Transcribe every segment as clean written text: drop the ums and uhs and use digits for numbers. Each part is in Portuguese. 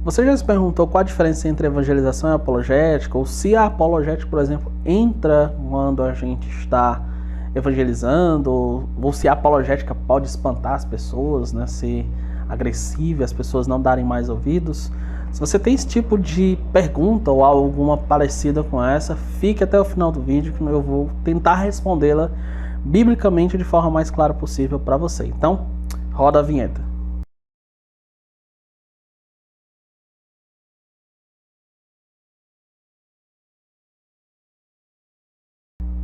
Você já se perguntou qual a diferença entre evangelização e apologética? Ou se a apologética, por exemplo, entra quando a gente está evangelizando? Ou se a apologética pode espantar as pessoas, né? Ser agressiva e as pessoas não darem mais ouvidos? Se você tem esse tipo de pergunta ou alguma parecida com essa, fique até o final do vídeo que eu vou tentar respondê-la biblicamente de forma mais clara possível para você. Então, roda a vinheta.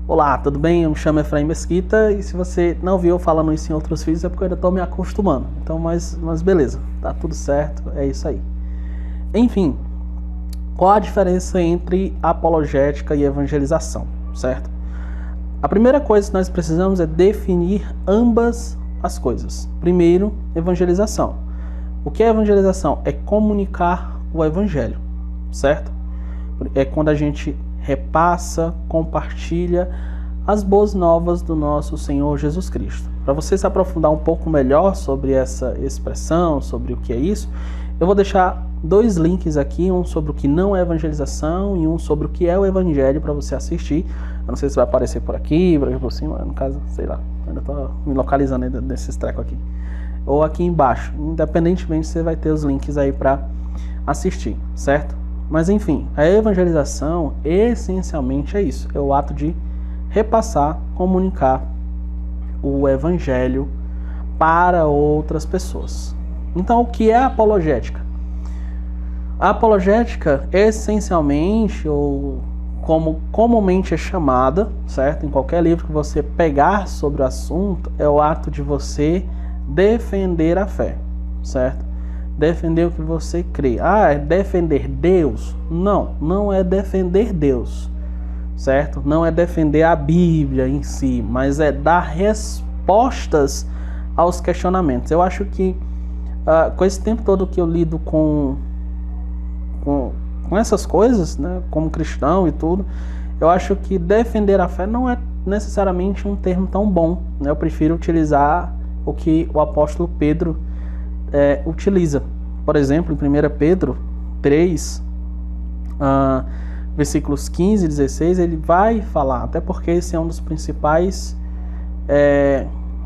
Olá, tudo bem? Eu me chamo Efraim Mesquita e se você não viu eu falando isso em outros vídeos é porque eu ainda estou me acostumando. Então, mas beleza, tá tudo certo, é isso aí. Enfim, qual a diferença entre apologética e evangelização, certo? A primeira coisa que nós precisamos é definir ambas as coisas. Primeiro, evangelização. O que é evangelização? É comunicar o evangelho, certo? É quando a gente repassa, compartilha as boas novas do nosso Senhor Jesus Cristo. Para você se aprofundar um pouco melhor sobre essa expressão, sobre o que é isso, eu vou deixar dois links aqui, um sobre o que não é evangelização e um sobre o que é o evangelho para você assistir. Eu não sei se vai aparecer por aqui, por cima, no caso, sei lá, ainda estou me localizando nesses trecos aqui. Ou aqui embaixo, independentemente você vai ter os links aí para assistir, certo? Mas enfim, a evangelização essencialmente é isso, é o ato de repassar, comunicar o evangelho para outras pessoas. Então, o que é a apologética? A apologética essencialmente, ou como comumente é chamada, certo? Em qualquer livro que você pegar sobre o assunto, é o ato de você defender a fé, certo? Defender o que você crê. Ah, é defender Deus? Não, não é defender Deus, certo? Não é defender a Bíblia em si, mas é dar respostas aos questionamentos. Eu acho que com esse tempo todo que eu lido com essas coisas, né, como cristão e tudo, eu acho que defender a fé não é necessariamente um termo tão bom, né? Eu prefiro utilizar o que o apóstolo Pedro utiliza. Por exemplo, em 1 Pedro 3, versículos 15 e 16, ele vai falar, até porque esse é um dos principais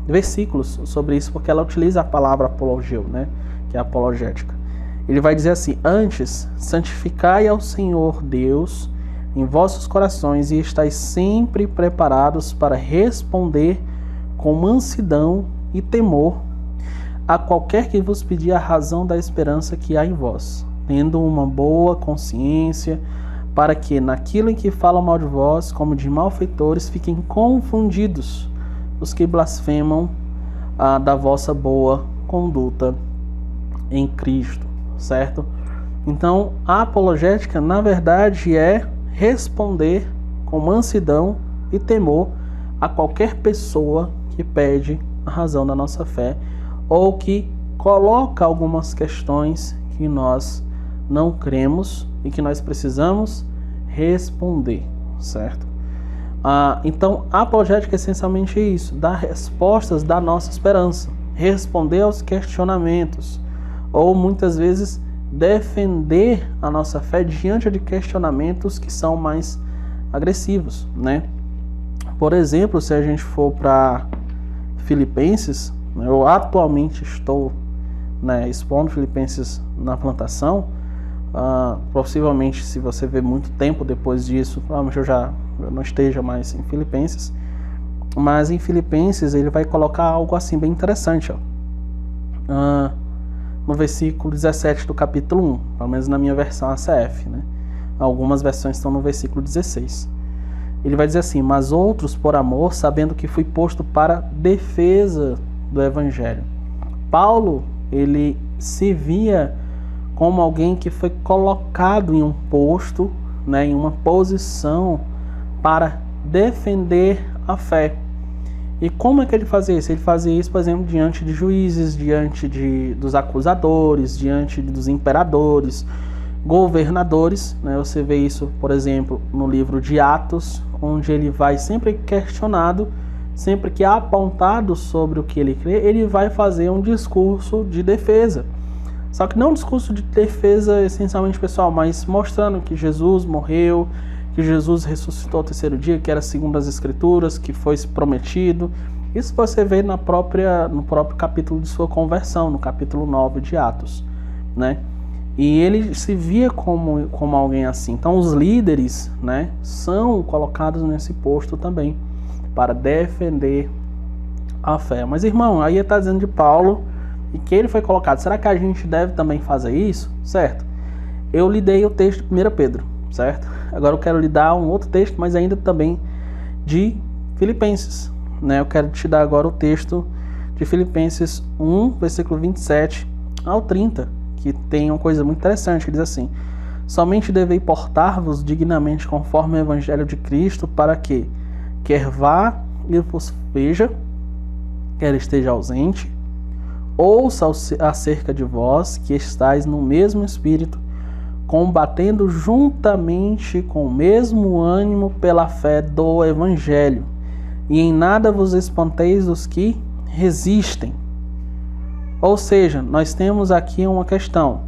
versículos sobre isso, porque ela utiliza a palavra apologeu, né, que é apologética. Ele vai dizer assim: antes, santificai ao Senhor Deus em vossos corações e estáis sempre preparados para responder com mansidão e temor a qualquer que vos pedir a razão da esperança que há em vós, tendo uma boa consciência, para que naquilo em que falam mal de vós, como de malfeitores, fiquem confundidos os que blasfemam da vossa boa conduta em Cristo, certo? Então, a apologética, na verdade, é responder com mansidão e temor a qualquer pessoa que pede a razão da nossa fé, ou que coloca algumas questões que nós não cremos e que nós precisamos responder, certo? Então, a apologética é essencialmente isso, dar respostas da nossa esperança, responder aos questionamentos, ou muitas vezes defender a nossa fé diante de questionamentos que são mais agressivos, né? Por exemplo, se a gente for para Filipenses, eu atualmente estou, né, expondo Filipenses na plantação. Possivelmente, se você ver muito tempo depois disso, provavelmente eu não esteja mais em Filipenses. Mas em Filipenses ele vai colocar algo assim bem interessante, ó. No versículo 17 do capítulo 1, pelo menos na minha versão ACF, né? Algumas versões estão no versículo 16. Ele vai dizer assim: mas outros por amor, sabendo que fui posto para defesa do Evangelho. Paulo, ele se via como alguém que foi colocado em um posto, né, em uma posição para defender a fé. E como é que ele fazia isso? Ele fazia isso, por exemplo, diante de juízes, diante dos acusadores, diante dos imperadores, governadores, né? Você vê isso, por exemplo, no livro de Atos, onde ele vai sempre questionado, sempre que apontado sobre o que ele crê, ele vai fazer um discurso de defesa. Só que não um discurso de defesa essencialmente pessoal, mas mostrando que Jesus morreu, que Jesus ressuscitou ao terceiro dia, que era segundo as Escrituras, que foi prometido. Isso você vê no próprio capítulo de sua conversão, no capítulo 9 de Atos, né? E ele se via como alguém assim. Então os líderes, né, são colocados nesse posto também, para defender a fé. Mas irmão, aí está dizendo de Paulo, e que ele foi colocado. Será que a gente deve também fazer isso? Certo? Eu lhe dei o texto de 1 Pedro, certo? Agora eu quero lhe dar um outro texto, mas ainda também de Filipenses, né? Eu quero te dar agora o texto de Filipenses 1, versículo 27 ao 30, que tem uma coisa muito interessante, que diz assim: somente devei portar-vos dignamente conforme o evangelho de Cristo, para que, quer vá e vos veja, quer esteja ausente, ouça acerca de vós que estáis no mesmo espírito, combatendo juntamente com o mesmo ânimo pela fé do evangelho, e em nada vos espanteis dos que resistem. Ou seja, nós temos aqui uma questão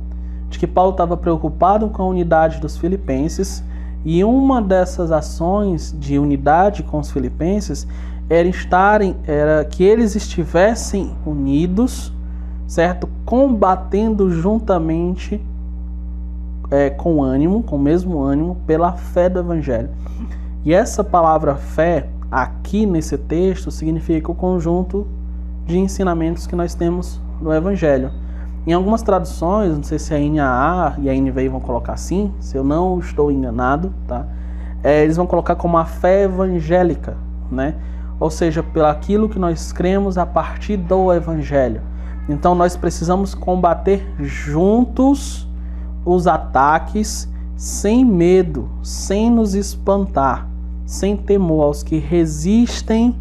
de que Paulo estava preocupado com a unidade dos filipenses, e uma dessas ações de unidade com os filipenses era que eles estivessem unidos, certo? Combatendo juntamente com ânimo, com o mesmo ânimo, pela fé do evangelho. E essa palavra fé, aqui nesse texto, significa o conjunto de ensinamentos que nós temos no evangelho. Em algumas traduções, não sei se a NAA e a NVI vão colocar assim, se eu não estou enganado, tá? Eles vão colocar como a fé evangélica, né? Ou seja, pelo aquilo que nós cremos a partir do evangelho. Então nós precisamos combater juntos os ataques, sem medo, sem nos espantar, sem temor aos que resistem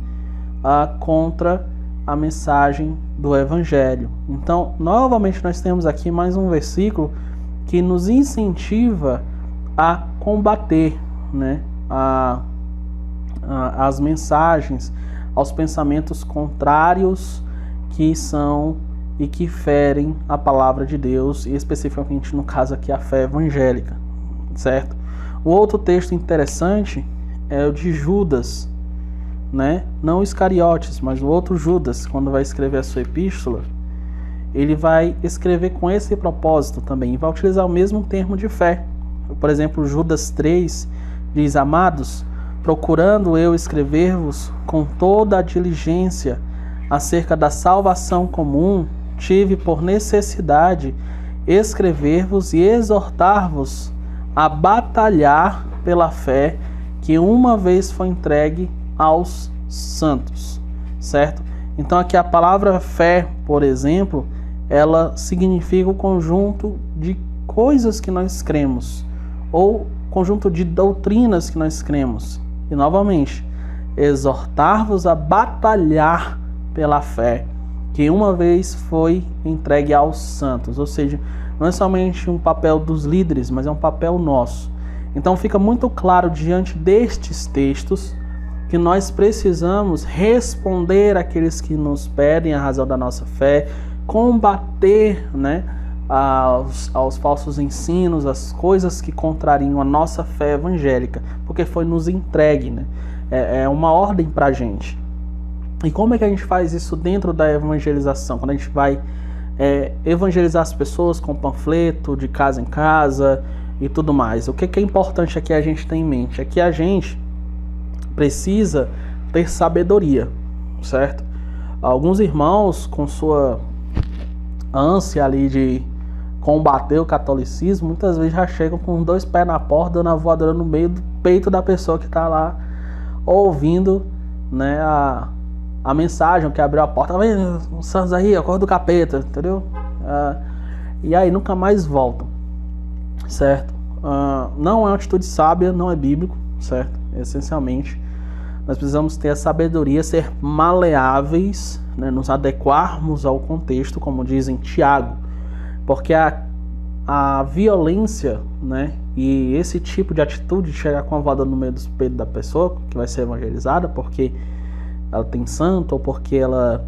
contra a mensagem do evangelho. Então, novamente nós temos aqui mais um versículo que nos incentiva a combater, né, as mensagens, aos pensamentos contrários que são e que ferem a palavra de Deus, e especificamente no caso aqui a fé evangélica, certo? O outro texto interessante é o de Judas, né? Não Iscariotes, mas o outro Judas, quando vai escrever a sua epístola, ele vai escrever com esse propósito também, e vai utilizar o mesmo termo de fé. Por exemplo, Judas 3 diz: amados, procurando eu escrever-vos com toda a diligência acerca da salvação comum, tive por necessidade escrever-vos e exortar-vos a batalhar pela fé que uma vez foi entregue aos santos, certo? Então aqui a palavra fé, por exemplo, ela significa o conjunto de coisas que nós cremos, ou conjunto de doutrinas que nós cremos. E novamente, exortar-vos a batalhar pela fé que uma vez foi entregue aos santos. Ou seja, não é somente um papel dos líderes, mas é um papel nosso. Então fica muito claro diante destes textos que nós precisamos responder àqueles que nos pedem a razão da nossa fé, combater, né, aos falsos ensinos, as coisas que contrariam a nossa fé evangélica, porque foi nos entregue, né? É uma ordem para a gente. E como é que a gente faz isso dentro da evangelização? Quando a gente vai evangelizar as pessoas com panfleto, de casa em casa e tudo mais. O que é importante aqui a gente ter em mente? É que a gente precisa ter sabedoria, certo? Alguns irmãos, com sua ânsia ali de combater o catolicismo, muitas vezes já chegam com 2 pés na porta, dando a voadora no meio do peito da pessoa que está lá ouvindo, né, a mensagem, que abriu a porta. Os santos aí, a cor do capeta, entendeu? E aí nunca mais voltam, certo? Não é uma atitude sábia, não é bíblico, certo? Essencialmente, nós precisamos ter a sabedoria, ser maleáveis, né, nos adequarmos ao contexto, como dizem Tiago, porque a violência, né, e esse tipo de atitude de chegar com a voadora no meio do peito da pessoa que vai ser evangelizada, porque ela tem santo ou porque ela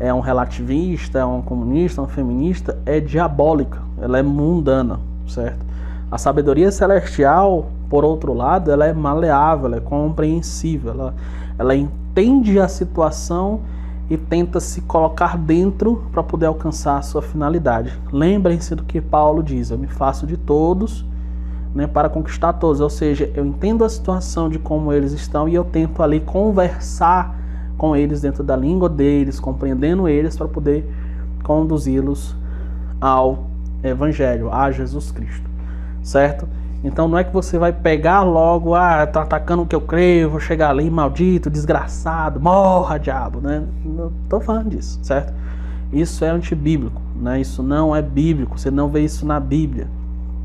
é um relativista, é um comunista, um feminista, é diabólica, ela é mundana, certo? A sabedoria celestial, por outro lado, ela é maleável, ela é compreensível, ela entende a situação e tenta se colocar dentro para poder alcançar a sua finalidade. Lembrem-se do que Paulo diz: eu me faço de todos, né, para conquistar todos. Ou seja, eu entendo a situação de como eles estão e eu tento ali conversar com eles dentro da língua deles, compreendendo eles para poder conduzi-los ao Evangelho, a Jesus Cristo, certo? Então não é que você vai pegar logo, tô atacando o que eu creio, vou chegar ali, maldito, desgraçado, morra, diabo, né? Não tô falando disso, certo? Isso é antibíblico, né? Isso não é bíblico, você não vê isso na Bíblia,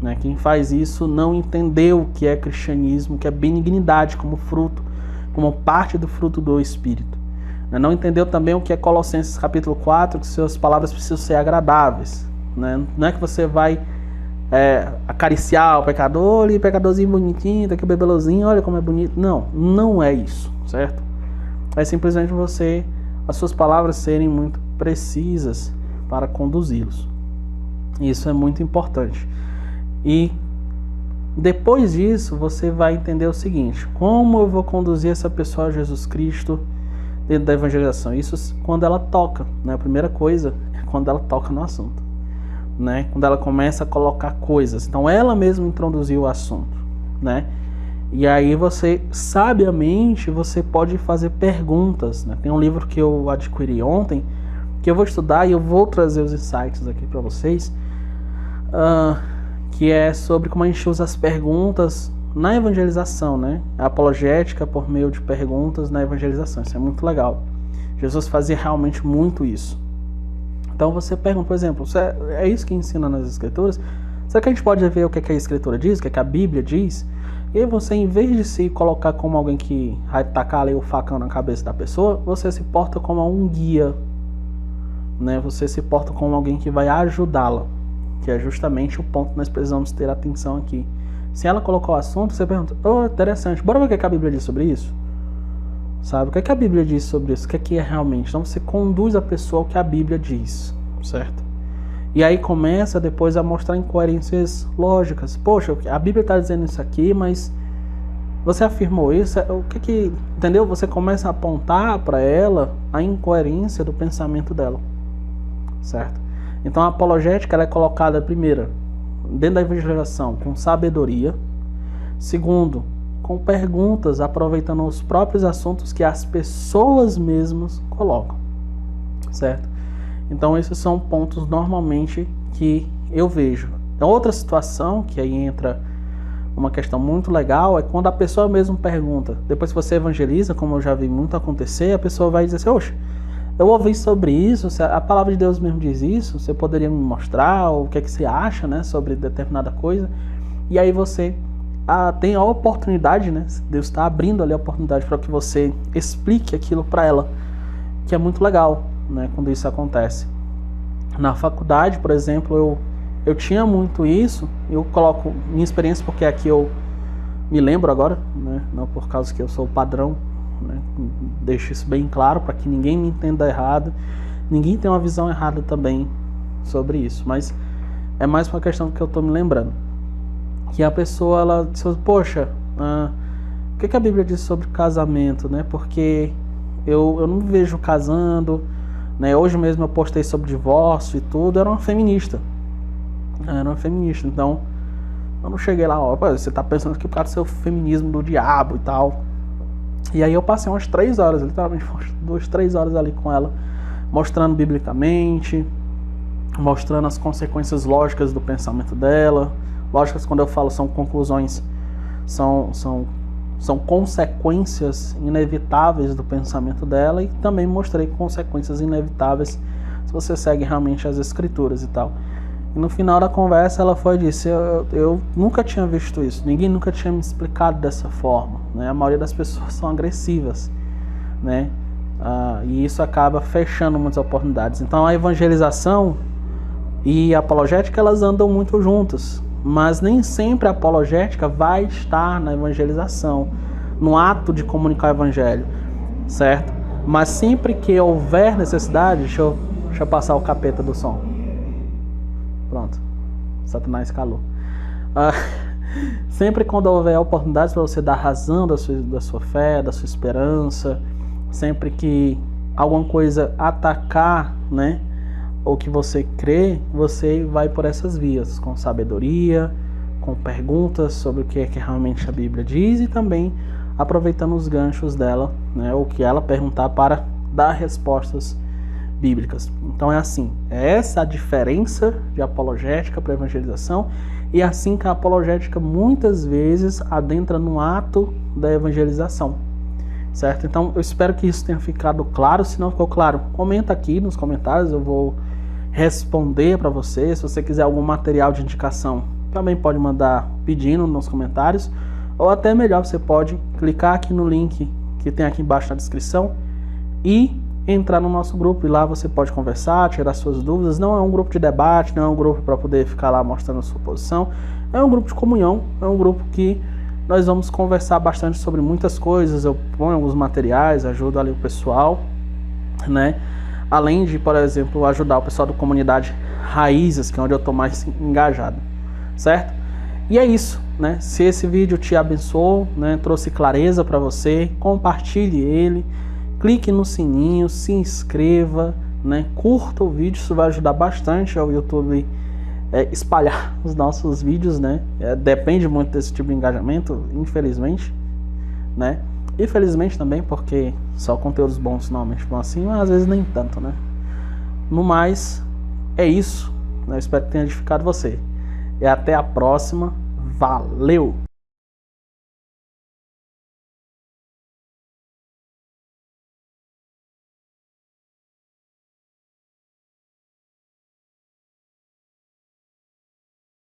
né? Quem faz isso não entendeu o que é cristianismo, que é benignidade como fruto, como parte do fruto do Espírito. Não entendeu também o que é Colossenses capítulo 4, que suas palavras precisam ser agradáveis, né? Não é que você vai acariciar o pecador, olha, pecadorzinho bonitinho, daqui o bebelozinho, olha como é bonito. Não é isso, certo? É simplesmente as suas palavras serem muito precisas para conduzi-los. Isso é muito importante. E depois disso, você vai entender o seguinte: como eu vou conduzir essa pessoa a Jesus Cristo dentro da evangelização? Isso quando ela toca, né? A primeira coisa é quando ela toca no assunto, né? Quando ela começa a colocar coisas. Então ela mesma introduziu o assunto, né? E aí você, sabiamente, você pode fazer perguntas, né? Tem um livro que eu adquiri ontem, que eu vou estudar e eu vou trazer os insights aqui para vocês, que é sobre como a gente usa as perguntas na evangelização, né? A apologética por meio de perguntas na evangelização. Isso é muito legal. Jesus fazia realmente muito isso. Então você pergunta, por exemplo, é isso que ensina nas Escrituras? Será que a gente pode ver o que a Escritura diz, o que a Bíblia diz? E você, em vez de se colocar como alguém que vai tacar ali o facão na cabeça da pessoa, você se porta como um guia, né? Você se porta como alguém que vai ajudá-la, que é justamente o ponto que nós precisamos ter atenção aqui. Se ela colocou o assunto, você pergunta: interessante, bora ver o que a Bíblia diz sobre isso? Sabe, o que a Bíblia diz sobre isso? O que é realmente? Então você conduz a pessoa ao que a Bíblia diz, certo? E aí começa depois a mostrar incoerências lógicas. Poxa, a Bíblia está dizendo isso aqui, mas você afirmou isso, entendeu? Você começa a apontar para ela a incoerência do pensamento dela, certo? Então a apologética ela é colocada, primeiro, dentro da evangelização, com sabedoria. Segundo, com perguntas, aproveitando os próprios assuntos que as pessoas mesmas colocam, certo? Então esses são pontos normalmente que eu vejo. Outra situação que aí entra uma questão muito legal é quando a pessoa mesmo pergunta. Depois que você evangeliza, como eu já vi muito acontecer, a pessoa vai dizer assim: oxe, eu ouvi sobre isso, a palavra de Deus mesmo diz isso, você poderia me mostrar o que é que você acha, né, sobre determinada coisa? E aí você tem a oportunidade, né? Deus está abrindo ali a oportunidade para que você explique aquilo para ela, que é muito legal, né? Quando isso acontece. Na faculdade, por exemplo, eu tinha muito isso. Eu coloco minha experiência porque aqui eu me lembro agora, né? Não por causa que eu sou o padrão, né? Deixo isso bem claro para que ninguém me entenda errado, ninguém tem uma visão errada também sobre isso, mas é mais uma questão que eu estou me lembrando. Que a pessoa, ela diz: poxa, o que a Bíblia diz sobre casamento, né? Porque eu não me vejo casando, né? Hoje mesmo eu postei sobre divórcio e tudo, eu era uma feminista. Então eu não cheguei lá, você tá pensando que por causa do seu feminismo do diabo e tal. E aí eu passei umas 3 horas, literalmente 2-3 horas ali com ela, mostrando biblicamente, mostrando as consequências lógicas do pensamento dela. Lógicas, quando eu falo, são conclusões, são consequências inevitáveis do pensamento dela, e também mostrei consequências inevitáveis se você segue realmente as Escrituras e tal. E no final da conversa ela foi e disse: eu nunca tinha visto isso, ninguém nunca tinha me explicado dessa forma, né? A maioria das pessoas são agressivas, né? E isso acaba fechando muitas oportunidades. Então a evangelização e a apologética, elas andam muito juntas, mas nem sempre a apologética vai estar na evangelização, no ato de comunicar o evangelho, certo? Mas sempre que houver necessidade, deixa eu passar o capeta do som. Pronto, Satanás calou. Sempre quando houver oportunidades para você dar razão da sua fé, da sua esperança, sempre que alguma coisa atacar, né, ou que você crê, você vai por essas vias, com sabedoria, com perguntas sobre o que é que realmente a Bíblia diz e também aproveitando os ganchos dela, né, ou que ela perguntar para dar respostas bíblicas. Então é assim, é essa a diferença de apologética para evangelização, e é assim que a apologética muitas vezes adentra no ato da evangelização, certo? Então eu espero que isso tenha ficado claro. Se não ficou claro, comenta aqui nos comentários, eu vou responder para você. Se você quiser algum material de indicação, também pode mandar pedindo nos comentários, ou até melhor, você pode clicar aqui no link que tem aqui embaixo na descrição e entrar no nosso grupo, e lá você pode conversar, tirar suas dúvidas. Não é um grupo de debate, não é um grupo para poder ficar lá mostrando a sua posição, é um grupo de comunhão, é um grupo que nós vamos conversar bastante sobre muitas coisas. Eu ponho alguns materiais, ajudo ali o pessoal, né? Além de, por exemplo, ajudar o pessoal da comunidade Raízes, que é onde eu estou mais engajado, certo? E é isso, né? Se esse vídeo te abençoou, né, trouxe clareza para você, compartilhe ele, clique no sininho, se inscreva, né? Curta o vídeo, isso vai ajudar bastante ao YouTube espalhar os nossos vídeos, né? Depende muito desse tipo de engajamento, infelizmente, né? E felizmente também, porque só conteúdos bons normalmente vão assim, mas às vezes nem tanto, né? No mais, é isso, né? Espero que tenha edificado você. E até a próxima. Valeu!